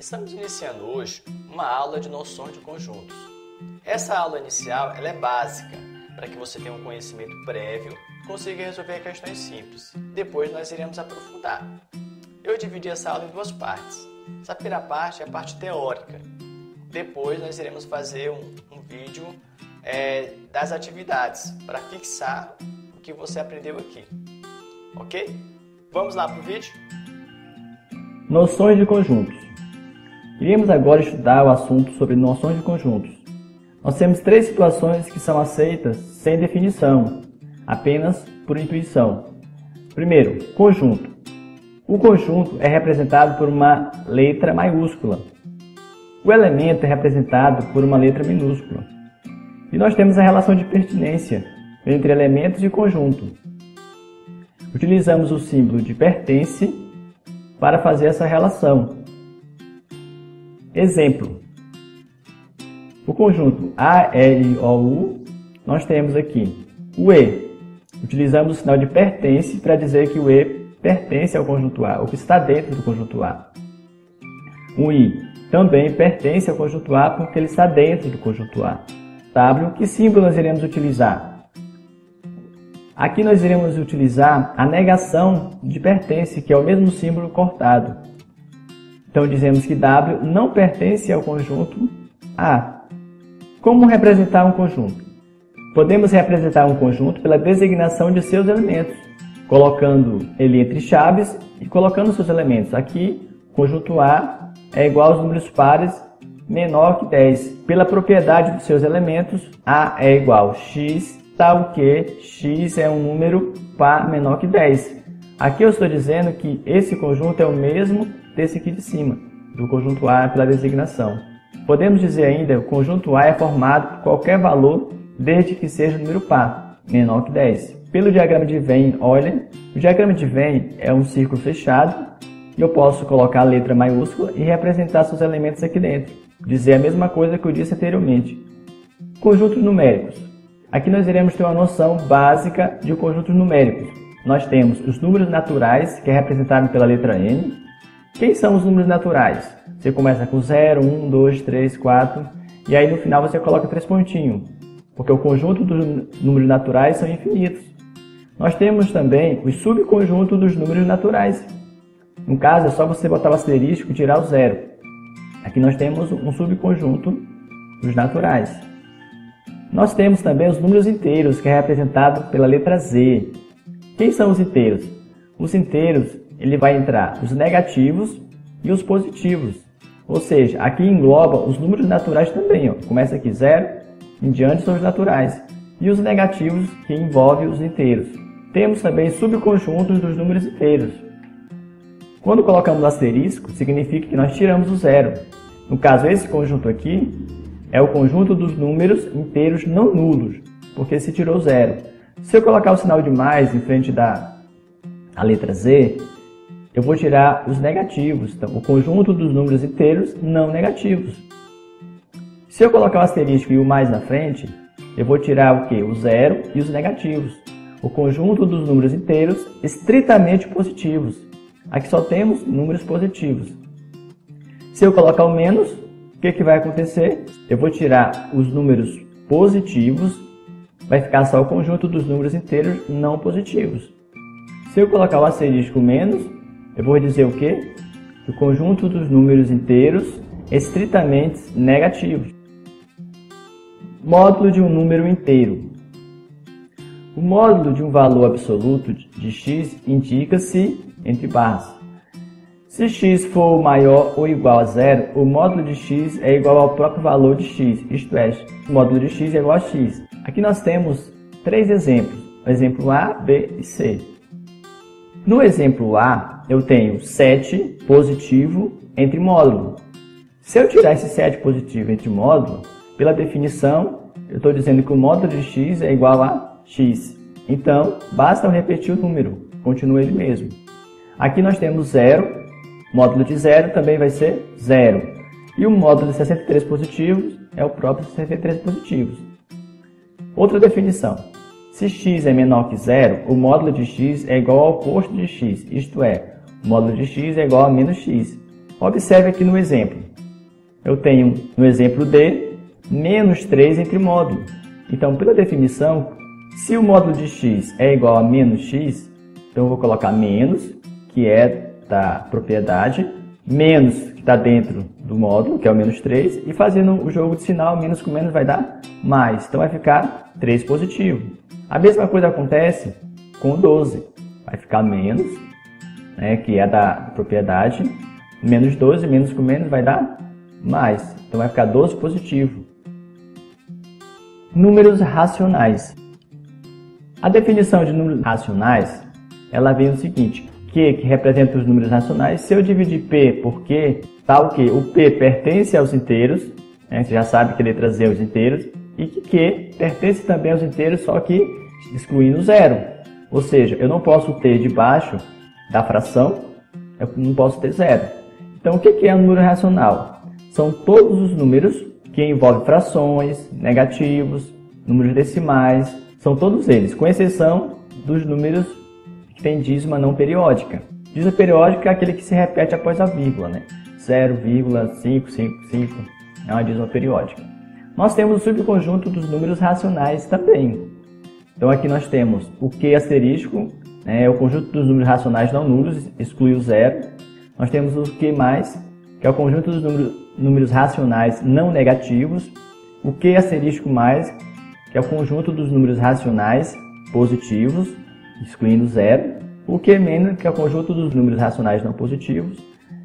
Estamos iniciando hoje uma aula de noções de conjuntos. Essa aula inicial ela é básica, para que você tenha um conhecimento prévio e consiga resolver questões simples. Depois nós iremos aprofundar. Eu dividi essa aula em duas partes. Essa primeira parte é a parte teórica. Depois nós iremos fazer um vídeo das atividades, para fixar o que você aprendeu aqui. Ok? Vamos lá para o vídeo? Noções de conjuntos. Iremos agora estudar o assunto sobre noções de conjuntos. Nós temos três situações que são aceitas sem definição, apenas por intuição. Primeiro, conjunto. O conjunto é representado por uma letra maiúscula. O elemento é representado por uma letra minúscula. E nós temos a relação de pertinência entre elementos e conjunto. Utilizamos o símbolo de pertence para fazer essa relação. Exemplo. O conjunto A, L, O, U, nós temos aqui o E. Utilizamos o sinal de pertence para dizer que o E pertence ao conjunto A, ou que está dentro do conjunto A. O I também pertence ao conjunto A porque ele está dentro do conjunto A. W, que símbolo nós iremos utilizar? Aqui nós iremos utilizar a negação de pertence, que é o mesmo símbolo cortado. Então dizemos que W não pertence ao conjunto A. Como representar um conjunto? Podemos representar um conjunto pela designação de seus elementos, colocando ele entre chaves e colocando seus elementos. Aqui, o conjunto A é igual aos números pares menor que 10. Pela propriedade dos seus elementos, A é igual a X, tal que X é um número par menor que 10. Aqui eu estou dizendo que esse conjunto é o mesmo desse aqui de cima, do conjunto A pela designação. Podemos dizer ainda que o conjunto A é formado por qualquer valor, desde que seja número par, menor que 10. Pelo diagrama de Venn, olhem, o diagrama de Venn é um círculo fechado, e eu posso colocar a letra maiúscula e representar seus elementos aqui dentro. Dizer a mesma coisa que eu disse anteriormente. Conjuntos numéricos. Aqui nós iremos ter uma noção básica de conjuntos numéricos. Nós temos os números naturais, que é representado pela letra N. Quem são os números naturais? Você começa com 0, 1, 2, 3, 4, e aí no final você coloca 3 pontinhos, porque o conjunto dos números naturais são infinitos. Nós temos também os subconjuntos dos números naturais. No caso, é só você botar o asterisco e tirar o 0. Aqui nós temos um subconjunto dos naturais. Nós temos também os números inteiros, que é representado pela letra Z. Quem são os inteiros? Os inteiros, ele vai entrar os negativos e os positivos. Ou seja, aqui engloba os números naturais também. Ó. Começa aqui 0, em diante são os naturais. E os negativos, que envolvem os inteiros. Temos também subconjuntos dos números inteiros. Quando colocamos asterisco, significa que nós tiramos o 0. No caso, esse conjunto aqui é o conjunto dos números inteiros não nulos, porque se tirou 0. Se eu colocar o sinal de mais em frente da letra Z, eu vou tirar os negativos, então o conjunto dos números inteiros não negativos. Se eu colocar o asterisco e o mais na frente, eu vou tirar o quê? O 0 e os negativos. O conjunto dos números inteiros estritamente positivos. Aqui só temos números positivos. Se eu colocar o menos, o que vai acontecer? Eu vou tirar os números positivos, vai ficar só o conjunto dos números inteiros não positivos. Se eu colocar o asterisco menos, eu vou dizer o quê? Que o conjunto dos números inteiros estritamente negativos. Módulo de um número inteiro. O módulo de um valor absoluto de x indica-se entre barras. Se x for maior ou igual a 0, o módulo de x é igual ao próprio valor de x, isto é, o módulo de x é igual a x. Aqui nós temos 3 exemplos, o exemplo A, B e C. No exemplo A, eu tenho 7 positivo entre módulo. Se eu tirar esse 7 positivo entre módulo, pela definição, eu estou dizendo que o módulo de x é igual a x. Então, basta eu repetir o número, continua ele mesmo. Aqui nós temos 0, módulo de 0 também vai ser 0. E o módulo de 63 positivos é o próprio 63 positivos. Outra definição. Se x é menor que 0, o módulo de x é igual ao oposto de x, isto é, o módulo de x é igual a menos x. Observe aqui no exemplo. Eu tenho, no exemplo D, menos 3 entre módulo. Então, pela definição, se o módulo de x é igual a menos x, então eu vou colocar menos, que é da propriedade, menos, que está dentro do módulo, que é o menos 3, e fazendo o jogo de sinal, menos com menos vai dar mais. Então vai ficar 3 positivo. A mesma coisa acontece com 12. Vai ficar menos, né, que é da propriedade, menos 12, menos com menos vai dar mais. Então vai ficar 12 positivo. Números racionais. A definição de números racionais, ela vem o seguinte: Q, que representa os números racionais, se eu dividir P por Q, tal que o P pertence aos inteiros, né, você já sabe que letra Z é os inteiros, e que Q pertence também aos inteiros, só que excluindo zero. Ou seja, eu não posso ter debaixo da fração, eu não posso ter zero. Então, o que é um número racional? São todos os números que envolvem frações, negativos, números decimais, são todos eles, com exceção dos números que têm dízima não periódica. Dízima periódica é aquele que se repete após a vírgula, né? 0,555 é uma dízima periódica. Nós temos o subconjunto dos números racionais também. Então aqui nós temos o Q asterisco, é o conjunto dos números racionais não nulos, exclui o zero. Nós temos o Q+, que é o conjunto dos números racionais não negativos. O Q asterisco mais, que é o conjunto dos números racionais positivos, excluindo zero. O Q menos, que é o conjunto dos números racionais não positivos.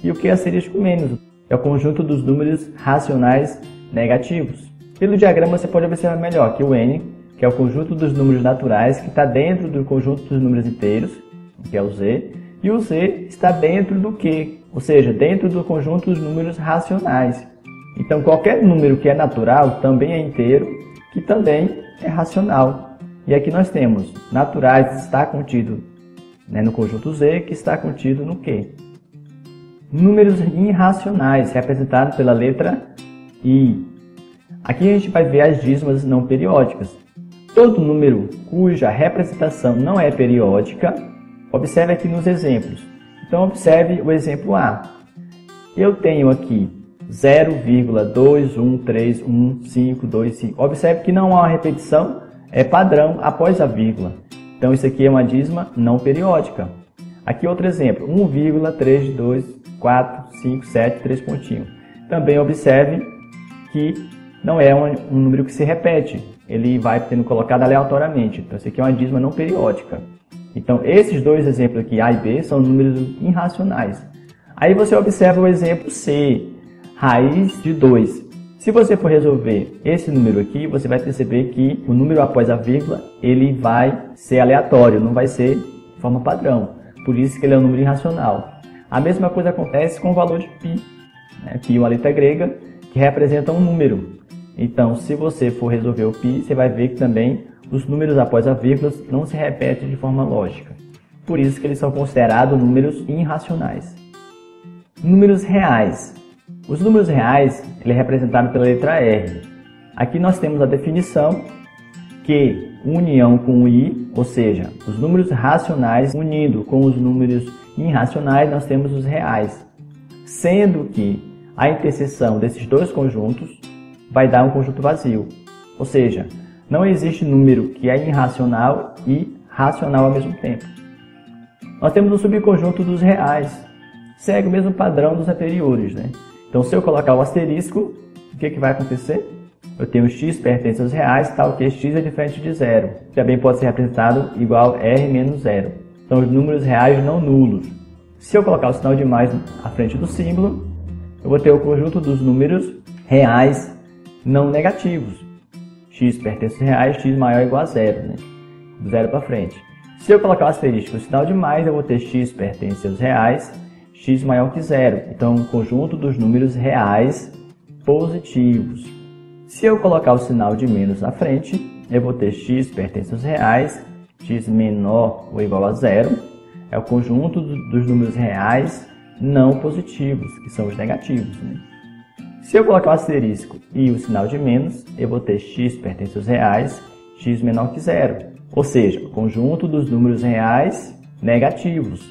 E o Q asterisco menos, que é o conjunto dos números racionais negativos. Pelo diagrama você pode observar melhor que o N, que é o conjunto dos números naturais, que está dentro do conjunto dos números inteiros, que é o Z, e o Z está dentro do Q, ou seja, dentro do conjunto dos números racionais. Então, qualquer número que é natural também é inteiro, que também é racional. E aqui nós temos naturais, está contido, né, no conjunto Z, que está contido no Q. Números irracionais, representados pela letra I. Aqui a gente vai ver as dízimas não periódicas. Todo número cuja representação não é periódica, observe aqui nos exemplos. Então, observe o exemplo A. Eu tenho aqui 0,2131525. Observe que não há uma repetição, é padrão após a vírgula. Então, isso aqui é uma dízima não periódica. Aqui outro exemplo, 1,32457, 3 pontinhos. Também observe que não é um número que se repete, ele vai sendo colocado aleatoriamente. Então, isso aqui é uma dízima não periódica. Então, esses dois exemplos aqui, A e B, são números irracionais. Aí você observa o exemplo C, raiz de 2. Se você for resolver esse número aqui, você vai perceber que o número após a vírgula, ele vai ser aleatório, não vai ser de forma padrão. Por isso que ele é um número irracional. A mesma coisa acontece com o valor de π. Π é uma letra grega que representa um número. Então, se você for resolver o π, você vai ver que também os números após a vírgula não se repetem de forma lógica. Por isso que eles são considerados números irracionais. Números reais. Os números reais, ele é representado pela letra R. Aqui nós temos a definição que união com I, ou seja, os números racionais unindo com os números irracionais, nós temos os reais. Sendo que a interseção desses dois conjuntos vai dar um conjunto vazio. Ou seja, não existe número que é irracional e racional ao mesmo tempo. Nós temos o subconjunto dos reais. Segue o mesmo padrão dos anteriores, né? Então, se eu colocar o asterisco, o que vai acontecer? Eu tenho x pertence aos reais, tal que x é diferente de zero. Também pode ser representado igual r menos zero. São os números reais não nulos. Se eu colocar o sinal de mais à frente do símbolo, eu vou ter o conjunto dos números reais não negativos. X pertence aos reais, x maior ou igual a zero, né? Do zero para frente. Se eu colocar o asterisco, o sinal de mais, eu vou ter x pertence aos reais, x maior que zero. Então, o conjunto dos números reais positivos. Se eu colocar o sinal de menos na frente, eu vou ter x pertence aos reais, x menor ou igual a zero. É o conjunto dos números reais não positivos, que são os negativos, né? Se eu colocar o asterisco e o sinal de menos, eu vou ter x pertence aos reais, x menor que zero. Ou seja, o conjunto dos números reais negativos.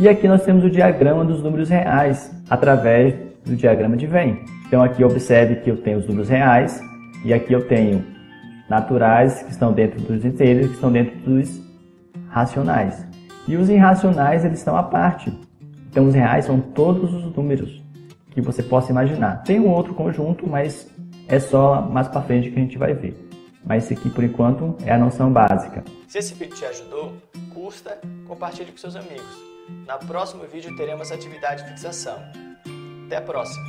E aqui nós temos o diagrama dos números reais, através do diagrama de Venn. Então aqui observe que eu tenho os números reais, e aqui eu tenho naturais, que estão dentro dos inteiros, que estão dentro dos racionais. E os irracionais, eles estão à parte. Então os reais são todos os números que você possa imaginar. Tem um outro conjunto, mas é só mais para frente que a gente vai ver. Mas esse aqui, por enquanto, é a noção básica. Se esse vídeo te ajudou, curta, compartilhe com seus amigos. No próximo vídeo teremos atividade de fixação. Até a próxima!